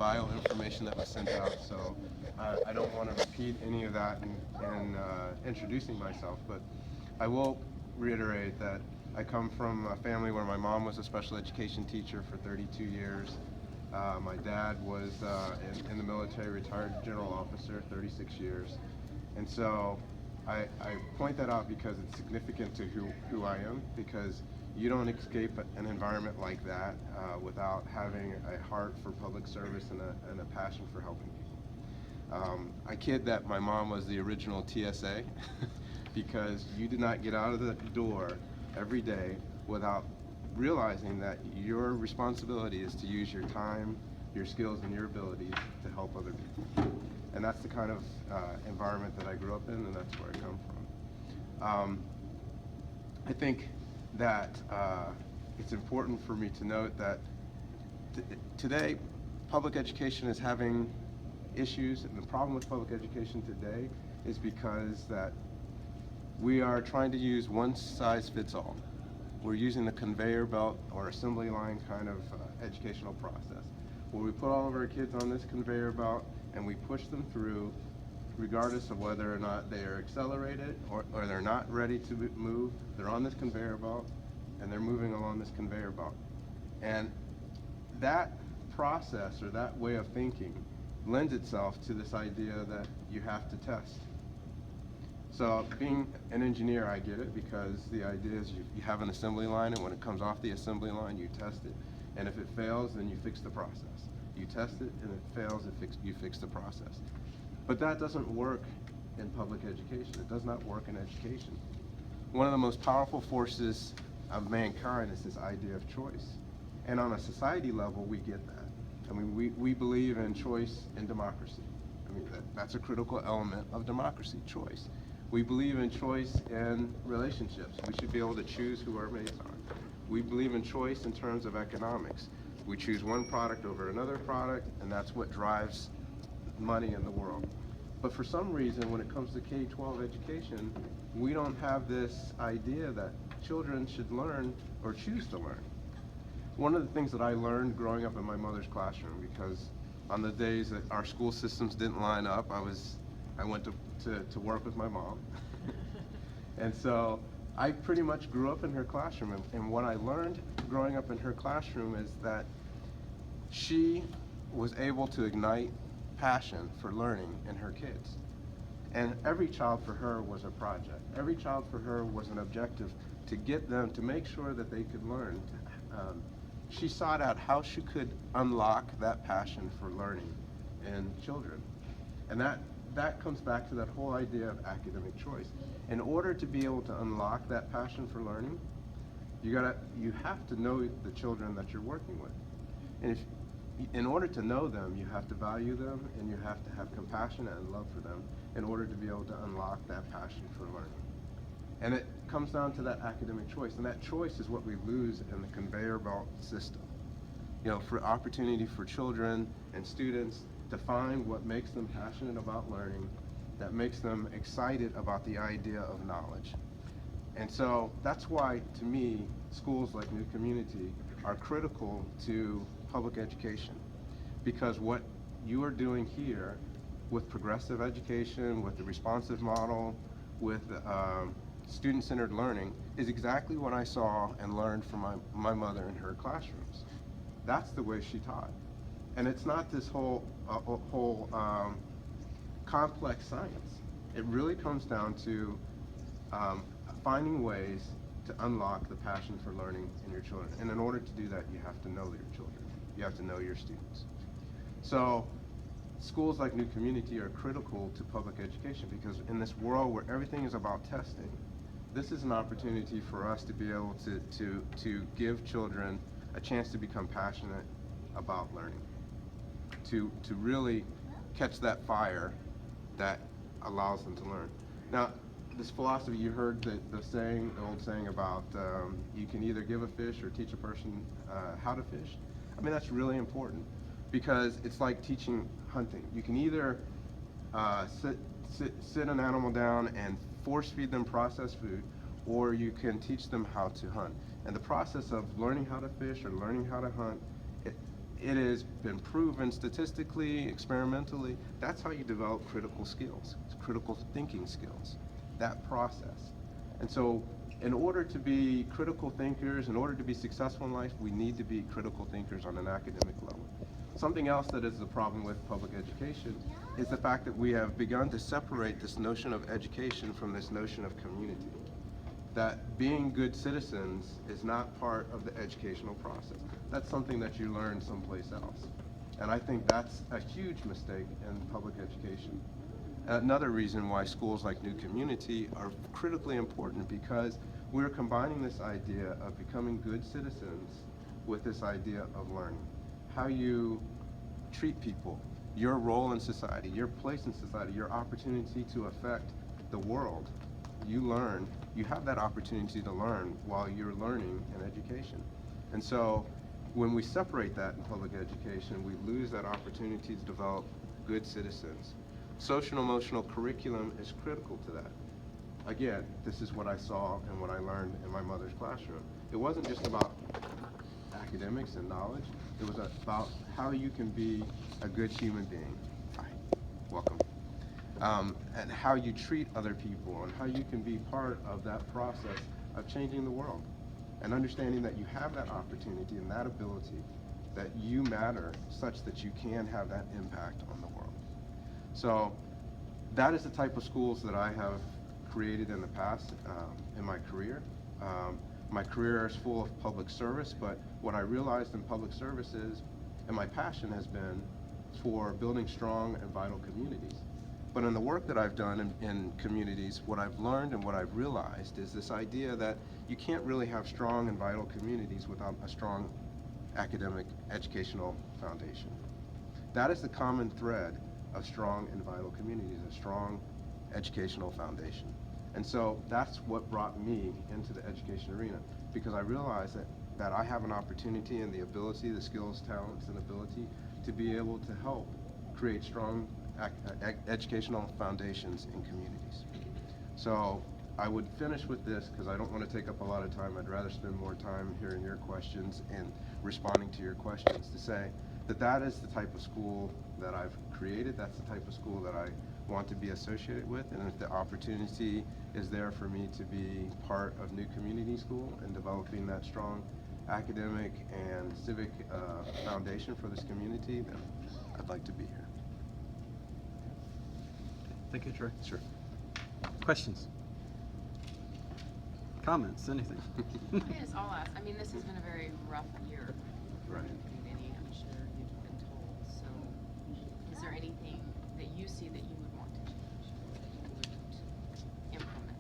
bio information that was sent out, so I don't want to repeat any of that in introducing myself, but I will reiterate that I come from a family where my mom was a special education teacher for 32 years. My dad was in the military, retired general officer, 36 years. And so I point that out because it's significant to who I am, because you don't escape an environment like that without having a heart for public service and a passion for helping people. I kid that my mom was the original TSA because you did not get out of the door every day without realizing that your responsibility is to use your time, your skills, and your abilities to help other people. And that's the kind of environment that I grew up in, and that's where I come from. I think that it's important for me to note that today public education is having issues, and the problem with public education today is because that we are trying to use one size fits all. We're using the conveyor belt or assembly line kind of educational process, where we put all of our kids on this conveyor belt and we push them through regardless of whether or not they are accelerated or they're not ready to move. They're on this conveyor belt and they're moving along this conveyor belt. And that process or that way of thinking lends itself to this idea that you have to test. So being an engineer, I get it, because the idea is you have an assembly line, and when it comes off the assembly line, you test it. And if it fails, then you fix the process. You test it, and it fails, you fix the process. But that doesn't work in public education. It does not work in education. One of the most powerful forces of mankind is this idea of choice. And on a society level, we get that. I mean, we believe in choice and democracy. I mean, that's a critical element of democracy, choice. We believe in choice in relationships. We should be able to choose who our mates are. We believe in choice in terms of economics. We choose one product over another product, and that's what drives money in the world. But for some reason, when it comes to K-12 education, we don't have this idea that children should learn or choose to learn. One of the things that I learned growing up in my mother's classroom, because on the days that our school systems didn't line up, I went to work with my mom. And so I pretty much grew up in her classroom. And what I learned growing up in her classroom is that she was able to ignite passion for learning in her kids. And every child for her was a project. Every child for her was an objective to get them to make sure that they could learn. She sought out how she could unlock that passion for learning in children. And that comes back to that whole idea of academic choice. In order to be able to unlock that passion for learning, you have to know the children that you're working with. And in order to know them, you have to value them, and you have to have compassion and love for them in order to be able to unlock that passion for learning. And it comes down to that academic choice, and that choice is what we lose in the conveyor belt system. You know, for opportunity for children and students to find what makes them passionate about learning, that makes them excited about the idea of knowledge. And so that's why, to me, schools like New Community are critical to public education, because what you are doing here with progressive education, with the responsive model, with student-centered learning is exactly what I saw and learned from my mother in her classrooms. That's the way she taught. And it's not this whole complex science. It really comes down to finding ways to unlock the passion for learning in your children. And in order to do that, you have to know your children. You have to know your students. So schools like New Community are critical to public education, because in this world where everything is about testing, this is an opportunity for us to be able to give children a chance to become passionate about learning, to really catch that fire that allows them to learn. Now, this philosophy, you heard the old saying about you can either give a fish or teach a person how to fish. I mean, that's really important, because it's like teaching hunting. You can either sit an animal down and force feed them processed food, or you can teach them how to hunt. And the process of learning how to fish or learning how to hunt, it has been proven statistically, experimentally, that's how you develop critical skills, critical thinking skills, that process. And so in order to be critical thinkers, in order to be successful in life, we need to be critical thinkers on an academic level. Something else that is the problem with public education is the fact that we have begun to separate this notion of education from this notion of community. That being good citizens is not part of the educational process. That's something that you learn someplace else. And I think that's a huge mistake in public education. Another reason why schools like New Community are critically important, because we're combining this idea of becoming good citizens with this idea of learning. How you treat people, your role in society, your place in society, your opportunity to affect the world. You learn, you have that opportunity to learn while you're learning in education. And so when we separate that in public education, we lose that opportunity to develop good citizens. Social emotional curriculum is critical to that. Again, this is what I saw and what I learned in my mother's classroom. It wasn't just about academics and knowledge. It was about how you can be a good human being. Hi, welcome. And how you treat other people and how you can be part of that process of changing the world. And understanding that you have that opportunity and that ability, that you matter such that you can have that impact on the world. So that is the type of schools that I have created in the past in my career. My career is full of public service, but what I realized in public service is, and my passion has been for building strong and vital communities. But in the work that I've done in communities, what I've learned and what I've realized is this idea that you can't really have strong and vital communities without a strong academic educational foundation. That is the common thread of strong and vital communities, a strong educational foundation. And so that's what brought me into the education arena, because I realized that I have an opportunity and the ability, the skills, talents, and ability to be able to help create strong educational foundations in communities. So I would finish with this, because I don't want to take up a lot of time. I'd rather spend more time hearing your questions and responding to your questions, to say that that is the type of school that I've created. That's the type of school that I want to be associated with. And if the opportunity is there for me to be part of New Community School and developing that strong academic and civic foundation for this community, then I'd like to be here. Thank you, Troy. Sure. Questions? Comments? Anything? Yes, I'll ask. I mean, this has been a very rough year for Right. the community, I'm sure you've been told. So is there anything that you see that you would want to change, that you would implement?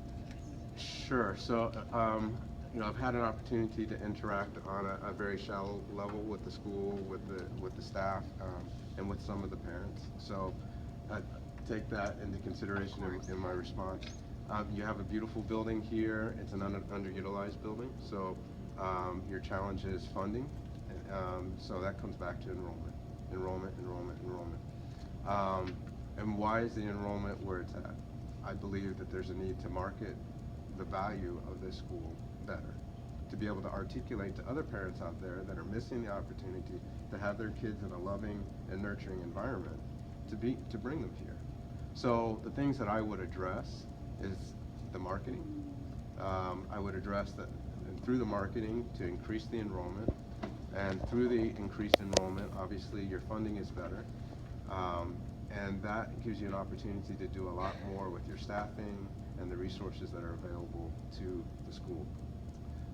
Sure. So, I've had an opportunity to interact on a very shallow level with the school, with the staff, and with some of the parents. So, I take that into consideration in my response. You have a beautiful building here. It's an underutilized building. So, your challenge is funding. So that comes back to enrollment. And why is the enrollment where it's at? I believe that there's a need to market the value of this school better, to be able to articulate to other parents out there that are missing the opportunity to have their kids in a loving and nurturing environment, to bring them here. So the things that I would address is the marketing. I would address that through the marketing to increase the enrollment, and through the increased enrollment, obviously your funding is better, and that gives you an opportunity to do a lot more with your staffing and the resources that are available to the school.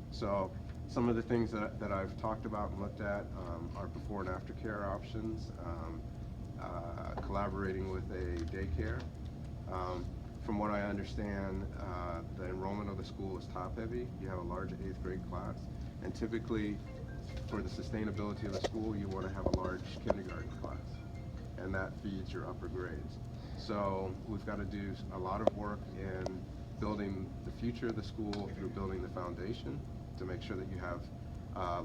So some of the things that I've talked about and looked at are before and after care options, collaborating with a daycare. From what I understand, the enrollment of the school is top heavy. You have a large 8th grade class, and typically for the sustainability of the school, you want to have a large kindergarten class, and that feeds your upper grades. So we've got to do a lot of work in building the future of the school through building the foundation to make sure that you have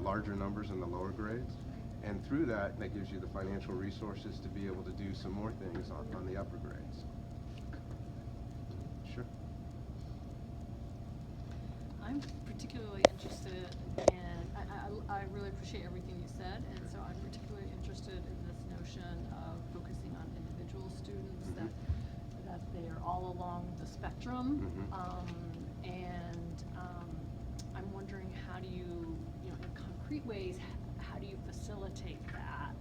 larger numbers in the lower grades. And through that, that gives you the financial resources to be able to do some more things on the upper grades. Sure. I'm particularly interested in, I really appreciate everything you said, and so I'm particularly interested in this notion of focusing on individual students, Mhm. that they are all along the spectrum. Mhm. I'm wondering, how do you, in concrete ways, how do you facilitate that?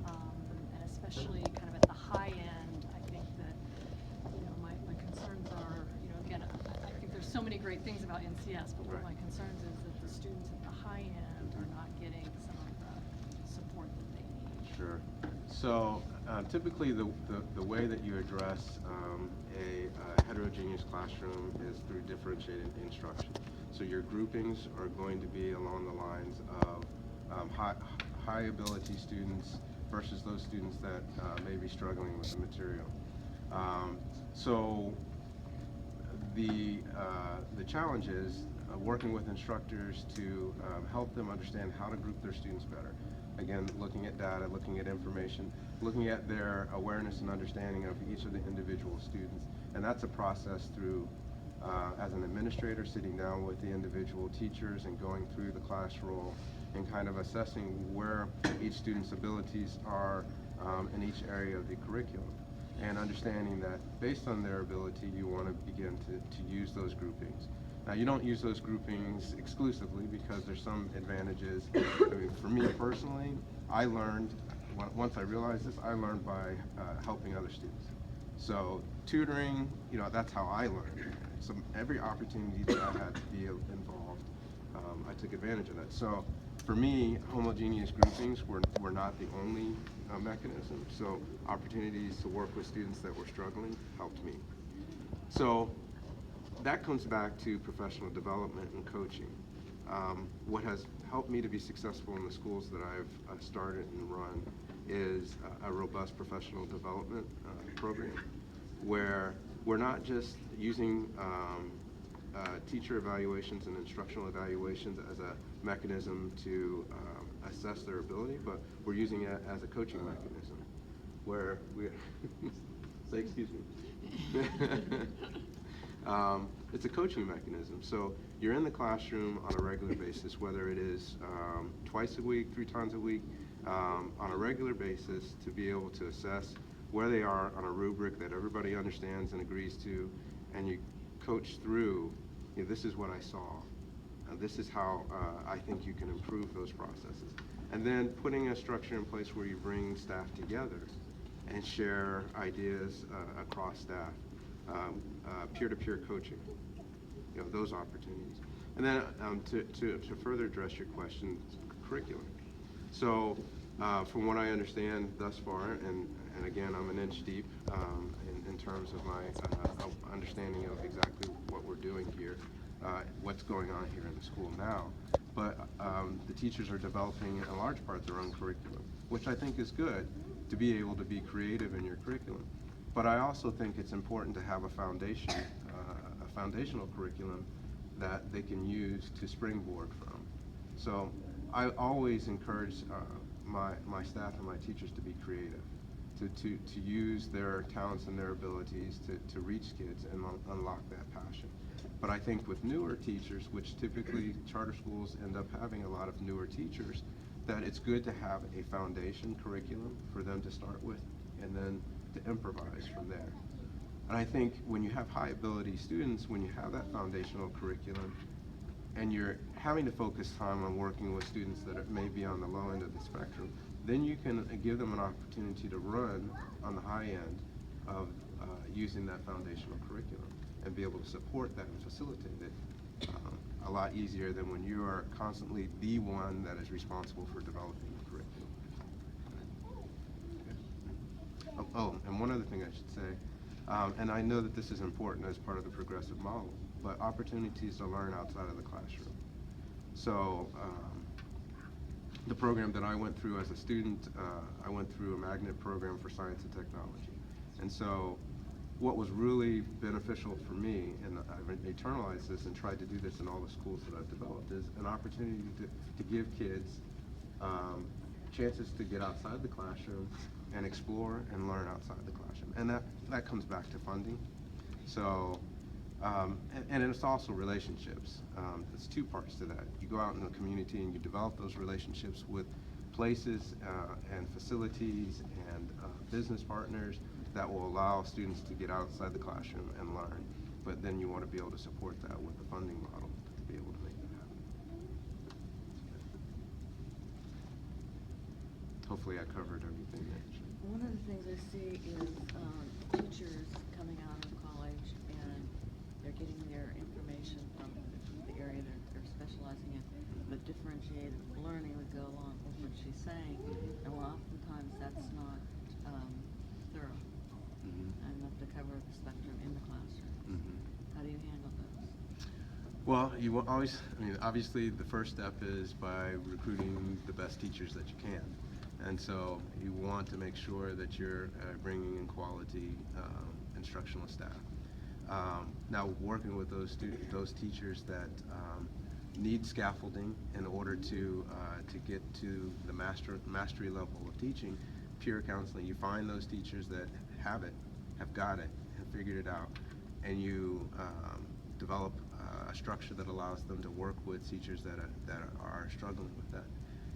And especially kind of at the high end, I think that, my concerns are, again, I think there's so many great things about NCS, but one of Right. my concerns is that the students at the high end are not getting some of the support that they need. Sure. So typically the way that you address a heterogeneous classroom is through differentiated instruction. So your groupings are going to be along the lines of high ability students versus those students that may be struggling with the material. So the challenge is working with instructors to help them understand how to group their students better. Again, looking at data, looking at information, looking at their awareness and understanding of each of the individual students. And that's a process through, as an administrator, sitting down with the individual teachers and going through the class role and kind of assessing where each student's abilities are in each area of the curriculum. And understanding that based on their ability, you want to begin to use those groupings. Now, you don't use those groupings exclusively because there's some advantages. I mean, for me personally, I learned, once I realized this, I learned by helping other students. So tutoring, that's how I learned. So every opportunity that I had to be involved, I took advantage of that. So for me, homogeneous groupings were not the only mechanism. So opportunities to work with students that were struggling helped me. So that comes back to professional development and coaching. What has helped me to be successful in the schools that I've started and run is a robust professional development program where we're not just using teacher evaluations and instructional evaluations as a mechanism to assess their ability, but we're using it as a coaching mechanism where we say, excuse me. It's a coaching mechanism. So you're in the classroom on a regular basis, whether it is twice a week, 3 times a week, on a regular basis, to be able to assess where they are on a rubric that everybody understands and agrees to, and you coach through, this is what I saw. This is how I think you can improve those processes. And then putting a structure in place where you bring staff together and share ideas across staff, peer-to-peer coaching, those opportunities. And then to further address your question, curriculum. So from what I understand thus far, and again, I'm an inch deep in terms of my understanding of exactly what we're doing here, what's going on here in the school now. But the teachers are developing, in large part, their own curriculum, which I think is good, to be able to be creative in your curriculum. But I also think it's important to have a foundation, a foundational curriculum that they can use to springboard from. So I always encourage my staff and my teachers to be creative, to use their talents and their abilities to reach kids and unlock that passion. But I think with newer teachers, which typically charter schools end up having a lot of newer teachers, that it's good to have a foundation curriculum for them to start with and then to improvise from there. And I think when you have high ability students, when you have that foundational curriculum, and you're having to focus time on working with students that may be on the low end of the spectrum, then you can give them an opportunity to run on the high end of using that foundational curriculum and be able to support that and facilitate it a lot easier than when you are constantly the one that is responsible for developing the curriculum. Okay. Oh, and one other thing I should say, and I know that this is important as part of the progressive model, but opportunities to learn outside of the classroom. So the program that I went through as a student, I went through a magnet program for science and technology. And so what was really beneficial for me, and I've internalized this and tried to do this in all the schools that I've developed, is an opportunity to give kids chances to get outside the classroom and explore and learn outside the classroom. And that comes back to funding. So, and it's also relationships. There's 2 parts to that. You go out in the community and you develop those relationships with places and facilities and business partners that will allow students to get outside the classroom and learn. But then you want to be able to support that with the funding model to be able to make that happen. Hopefully I covered everything there. One of the things I see is teachers coming out of college and they're getting their information from the area they're specializing in, but differentiated learning would go along with what she's saying, and oftentimes that's not thorough enough to cover the spectrum in the classroom. How do you handle those? Well, you will always, I mean, obviously the first step is by recruiting the best teachers that you can. And so you want to make sure that you're bringing in quality instructional staff. Now, working with those teachers that need scaffolding in order to get to the mastery level of teaching, peer counseling, you find those teachers that have got it, have figured it out, and you develop a structure that allows them to work with teachers that are struggling with that.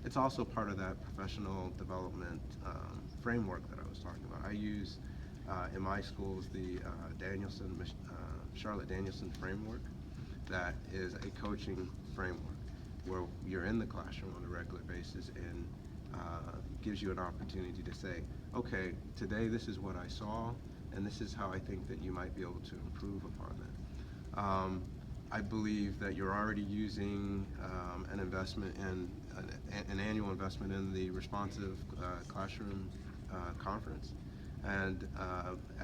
It's also part of that professional development framework that I was talking about. I use in my schools the Charlotte Danielson framework. That is a coaching framework where you're in the classroom on a regular basis and gives you an opportunity to say, okay, today this is what I saw, and this is how I think that you might be able to improve upon that. I believe that you're already using an investment in an annual investment in the Responsive Classroom Conference, and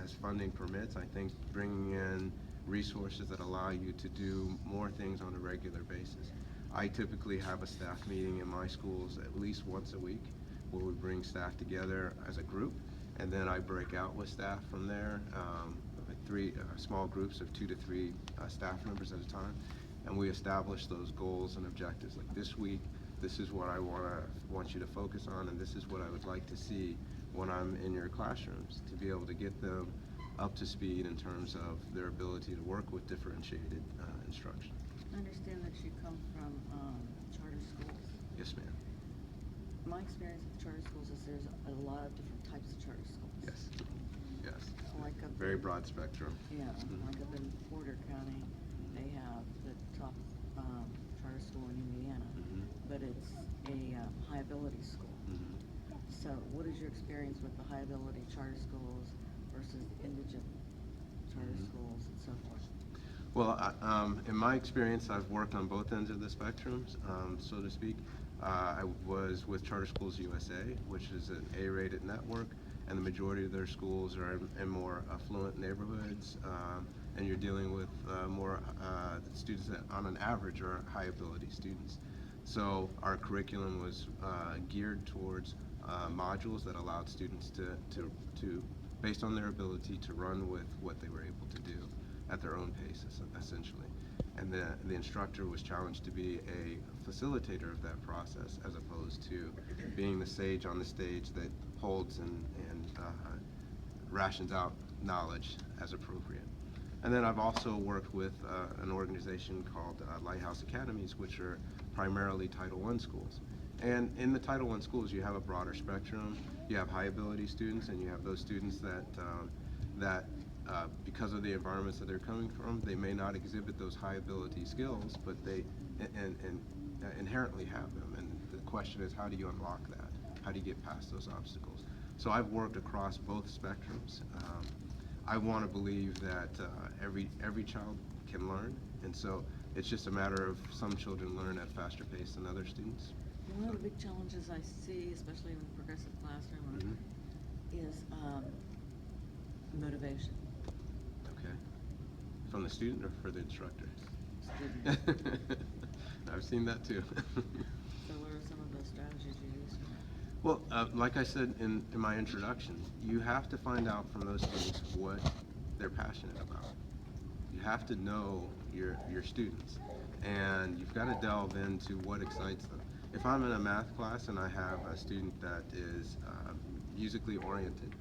as funding permits, I think bringing in resources that allow you to do more things on a regular basis. I typically have a staff meeting in my schools at least once a week where we bring staff together as a group, and then I break out with staff from there, like three small groups of 2 to 3 staff members at a time, and we establish those goals and objectives. Like this week, this is what I want you to focus on, and this is what I would like to see when I'm in your classrooms, to be able to get them up to speed in terms of their ability to work with differentiated instruction. I understand that you come from charter schools. Yes, ma'am. My experience with charter schools is there's a lot of different types of charter schools. Yes. Yes. Like up Very in- broad spectrum. Yeah, Mhm. like up in Porter County, they have the top charter school in Indiana, but it's a high ability school. So what is your experience with the high ability charter schools versus indigent charter schools and so forth? Well, in my experience, I've worked on both ends of the spectrum, so to speak. I was with Charter Schools USA, which is an A-rated network, and the majority of their schools are in more affluent neighborhoods, and you're dealing with more students that on an average are high ability students. So our curriculum was geared towards modules that allowed students to, based on their ability, to run with what they were able to do at their own pace, essentially. And the instructor was challenged to be a facilitator of that process, as opposed to being the sage on the stage that holds and rations out knowledge as appropriate. And then I've also worked with an organization called Lighthouse Academies, which are primarily Title I schools. And in the Title I schools, you have a broader spectrum. You have high ability students, and you have those students that because of the environments that they're coming from, they may not exhibit those high ability skills, but they inherently have them. And the question is, how do you unlock that? How do you get past those obstacles? So I've worked across both spectrums. I want to believe that every child can learn, and so it's just a matter of some children learn at a faster pace than other students. One of the big challenges I see, especially in the progressive classroom, is motivation. Okay. From the student or for the instructor? Student. I've seen that too. So what are some of those strategies you use for that? Well, like I said in my introduction, you have to find out from those students what they're passionate about. You have to know your students, and you've got to delve into what excites them. If I'm in a math class and I have a student that is musically oriented,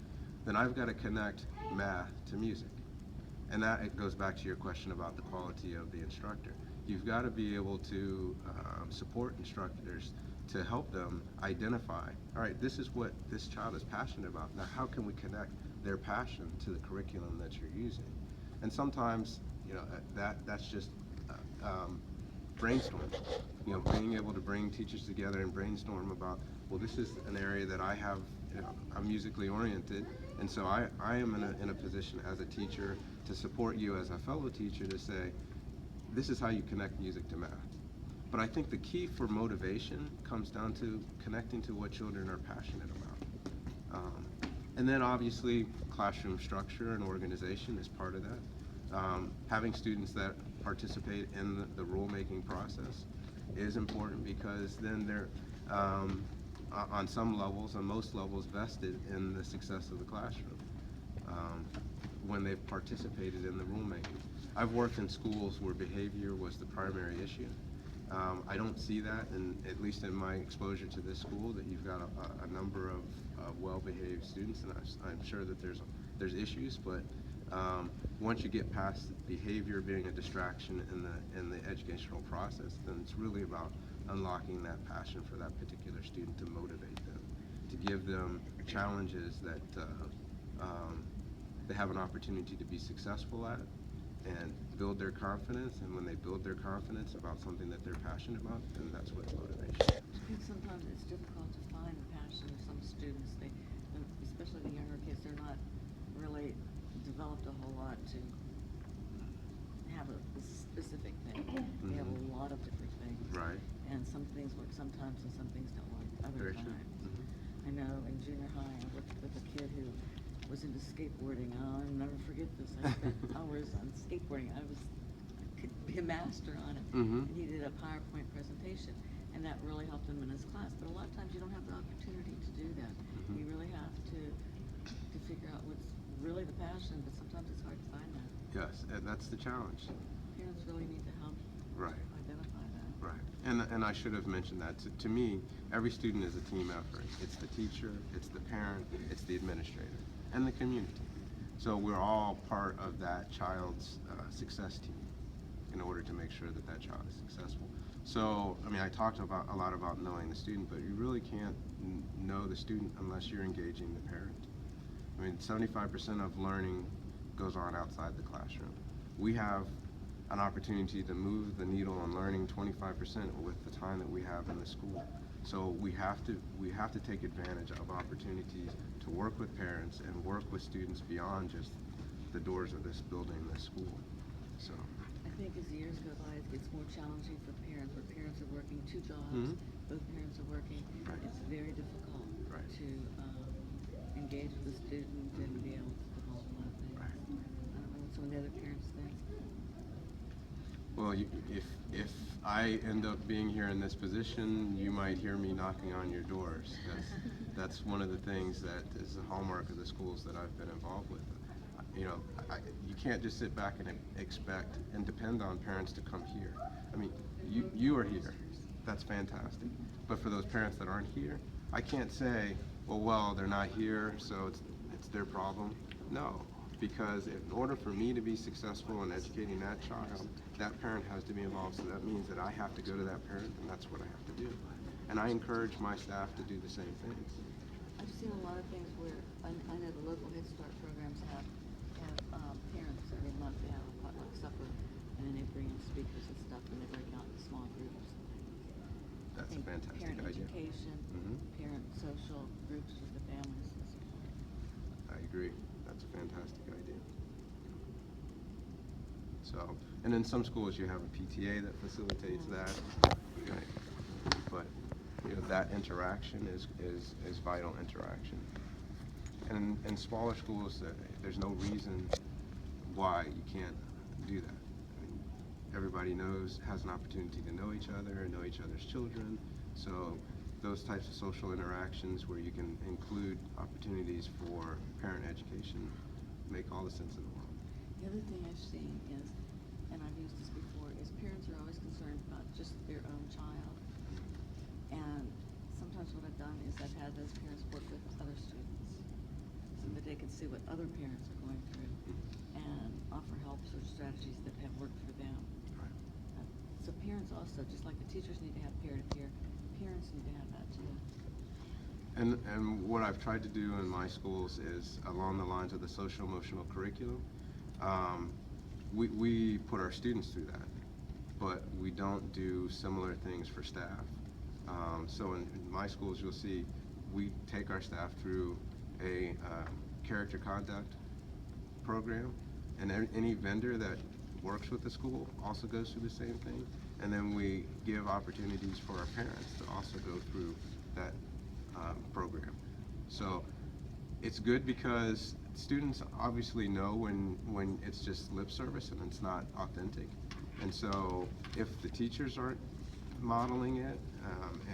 then I've got to connect math to music. And that it goes back to your question about the quality of the instructor. You've got to be able to support instructors to help them identify, all right, this is what this child is passionate about. Now, how can we connect their passion to the curriculum that you're using? And sometimes, you know, that's just brainstorm. You know, being able to bring teachers together and brainstorm about, well, this is an area that I have, you know, I'm musically oriented, and so I am in a position as a teacher to support you as a fellow teacher to say, this is how you connect music to math. But I think the key for motivation comes down to connecting to what children are passionate about. And then obviously classroom structure and organization is part of that. Having students that participate in the rule-making process is important, because then they're on some levels, on most levels, vested in the success of the classroom when they've participated in the rulemaking. I've worked in schools where behavior was the primary issue. I don't see that, at least in my exposure to this school, that you've got a number of well-behaved students, and I'm sure that there's issues, but once you get past behavior being a distraction in the educational process, then it's really about unlocking that passion for that particular student, to motivate them, to give them challenges that they have an opportunity to be successful at, and build their confidence. And when they build their confidence about something that they're passionate about, then that's what motivation is. I think sometimes it's difficult to find the passion of some students. They, especially the younger kids, they're not really developed a whole lot to have a specific thing. They have a lot of different things. Right. And some things work sometimes and some things don't work other Very true. times. Mhm. I know in junior high I worked with a kid who was into skateboarding. I'll never forget this. I spent hours on skateboarding. I could be a master on it. Mhm. And he did a PowerPoint presentation, and that really helped him in his class. But a lot of times you don't have the opportunity to do that. Mhm. You really have to figure out what's really the passion, but sometimes it's hard to find that. Yes, and that's the challenge. Parents really need to help Right. identify that. Right. And I should have mentioned that. To me, every student is a team effort. It's the teacher, it's the parent, it's the administrator, and the community. So we're all part of that child's success team in order to make sure that that child is successful. So, I mean, I talked a lot about knowing the student, but you really can't know the student unless you're engaging the parent. I mean, 75% of learning goes on outside the classroom. We have an opportunity to move the needle on learning 25% with the time that we have in the school. So we have to take advantage of opportunities to work with parents and work with students beyond just the doors of this building, this school. So. I think as the years go by, it gets more challenging for parents, where parents are working 2 jobs, Mhm. both parents are working. Right. It's very difficult Right. to engage with the student and be able to develop a lot of things. Right. I don't know what some of the other parents think. Well, if I end up being here in this position, you might hear me knocking on your doors. That's one of the things that is the hallmark of the schools that I've been involved with. You know, you can't just sit back and expect and depend on parents to come here. I mean, you are here. That's fantastic. But for those parents that aren't here, I can't say, well, they're not here, so it's their problem. No, because in order for me to be successful in educating that child, that parent has to be involved. So that means that I have to go to that parent, and that's what I have to do. And I encourage my staff to do the same things. I've seen a lot of things where, I know the local Head Start programs have parents every month. They have a potluck supper, and then they bring in speakers and stuff, and they break out in small groups. That's a I think fantastic parent idea. education, Mhm. parent social groups with the families and support. I agree. That's a fantastic idea. So, and in some schools you have a PTA that facilitates that. Right. But you know, that interaction is vital interaction. And in smaller schools, there's no reason why you can't do that. I mean, everybody has an opportunity to know each other and know each other's children. So those types of social interactions where you can include opportunities for parent education make all the sense in the world. The other thing I've seen is, and I've used this before, is parents are always concerned about just their own child. And sometimes what I've done is I've had those parents work with other students so that they can see what other parents are going through and offer helps or strategies that have worked for them. Right. So parents also, just like the teachers need to have peer-to-peer, parents need to have that too. And what I've tried to do in my schools is along the lines of the social emotional curriculum. We put our students through that, but we don't do similar things for staff. So in my schools, you'll see we take our staff through a character conduct program, and any vendor that works with the school also goes through the same thing. And then we give opportunities for our parents to also go through that program. So it's good because students obviously know when it's just lip service and it's not authentic. And so if the teachers aren't modeling it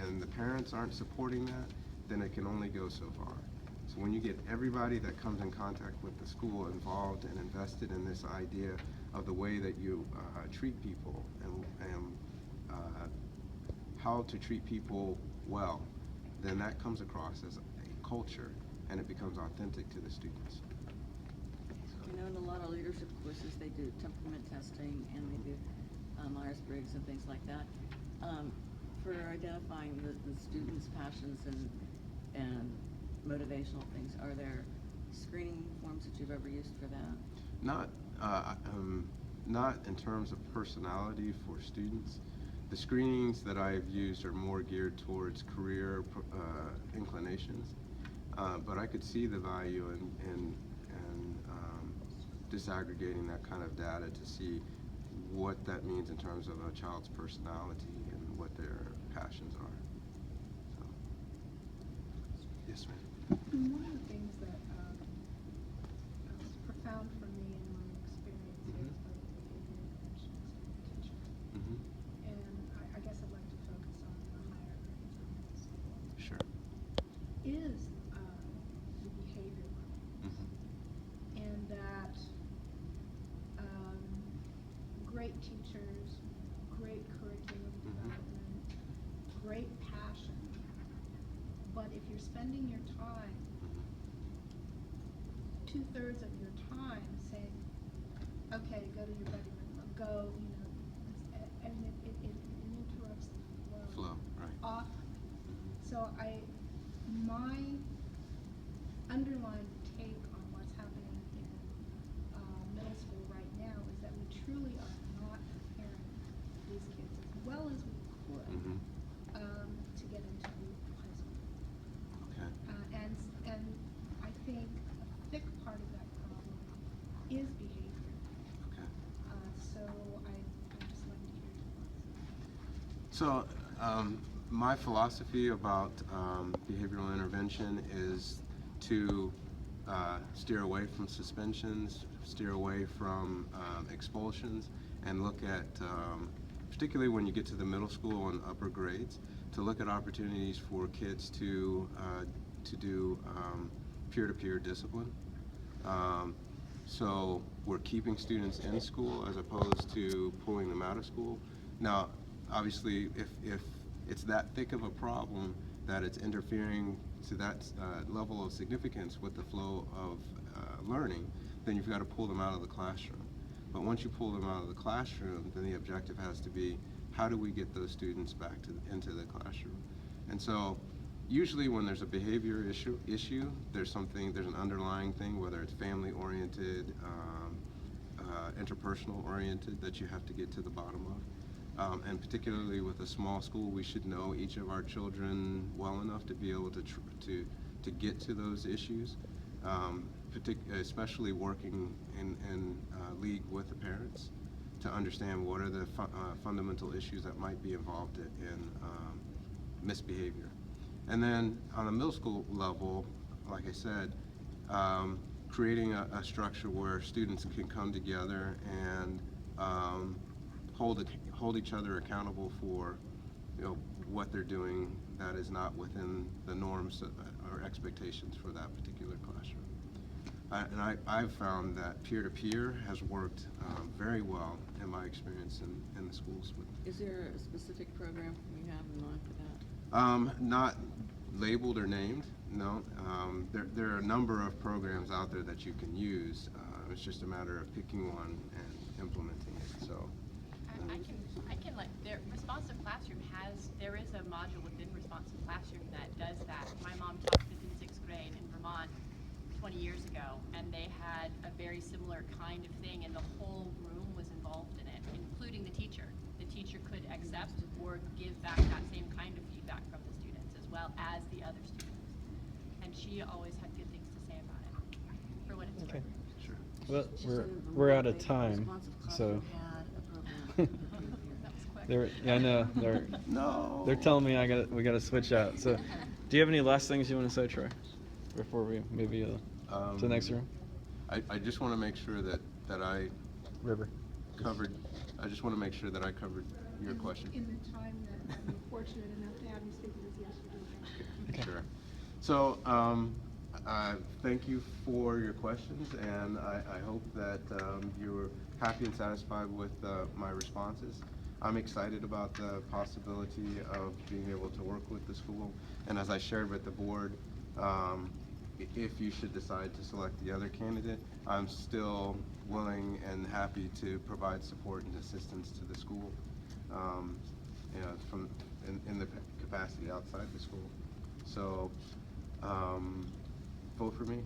and the parents aren't supporting that, then it can only go so far. So when you get everybody that comes in contact with the school involved and invested in this idea of the way that you treat people and how to treat people well, then that comes across as a culture and it becomes authentic to the students. You know, in a lot of leadership courses, they do temperament testing and they do Myers-Briggs and things like that. For identifying the students' passions and motivational things, are there screening forms that you've ever used for that? Not in terms of personality for students. The screenings that I've used are more geared towards career inclinations, but I could see the value in disaggregating that kind of data to see what that means in terms of a child's personality and what their passions are. So. Yes, ma'am. One of the things that was profound for me in my experience as a behavior interventionist and teacher, and I guess I'd like to focus on the higher grades in middle school, Sure. is the behavior level. And that great teachers, great curriculum development, great passion, but if you're spending your time, 2/3 of your time saying, okay, go to your bedroom, or go, I mean, it interrupts the Flow, right. often. So my underlying take on what's happening in middle school right now is that we truly are not preparing these kids as well as we could to get into high school. Okay. And I think a big part of that problem is behavior. Okay. So I'd just like to hear your thoughts. So my philosophy about behavioral intervention is to steer away from suspensions, steer away from expulsions, and look at, particularly when you get to the middle school and upper grades, to look at opportunities for kids to do peer-to-peer discipline. So we're keeping students in school as opposed to pulling them out of school. Now, obviously, if it's that thick of a problem that it's interfering to that level of significance with the flow of learning, then you've got to pull them out of the classroom. But once you pull them out of the classroom, then the objective has to be, how do we get those students back into the classroom? And so usually when there's a behavior issue, there's an underlying thing, whether it's family-oriented, interpersonal oriented, that you have to get to the bottom of. And particularly with a small school, we should know each of our children well enough to be able to get to those issues, especially working in league with the parents to understand what are the fundamental issues that might be involved in misbehavior. And then on the middle school level, like I said, creating a structure where students can come together and hold each other accountable for, what they're doing that is not within the norms or expectations for that particular classroom. And I've found that peer-to-peer has worked very well in my experience in the schools. Is there a specific program you have in mind for that? Not labeled or named, no. There are a number of programs out there that you can use. It's just a matter of picking one and implementing it. So. I can let, their Responsive Classroom there is a module within Responsive Classroom that does that. My mom taught 5th and 6th grade in Vermont 20 years ago, and they had a very similar kind of thing, and the whole room was involved in it, including the teacher. The teacher could accept or give back that same kind of feedback from the students as well as the other students. And she always had good things to say about it, for what it's Okay. worth. Sure. Well, She we're said in we're out Vermont, of time, Responsive so. Classroom had a program. That was quick. Yeah, I know No. they're telling me we gotta switch out. So, do you have any last things you want to say, Troy, before we move you to the next room? I just want to make sure that I River. covered, I just want to make sure that I covered your question. In the time that I'm fortunate enough to have you speak with us yesterday. Okay. Sure. So, thank you for your questions, and I hope that you were happy and satisfied with my responses. I'm excited about the possibility of being able to work with the school, and as I shared with the board, if you should decide to select the other candidate, I'm still willing and happy to provide support and assistance to the school, you know, in the capacity outside the school. So, vote for me.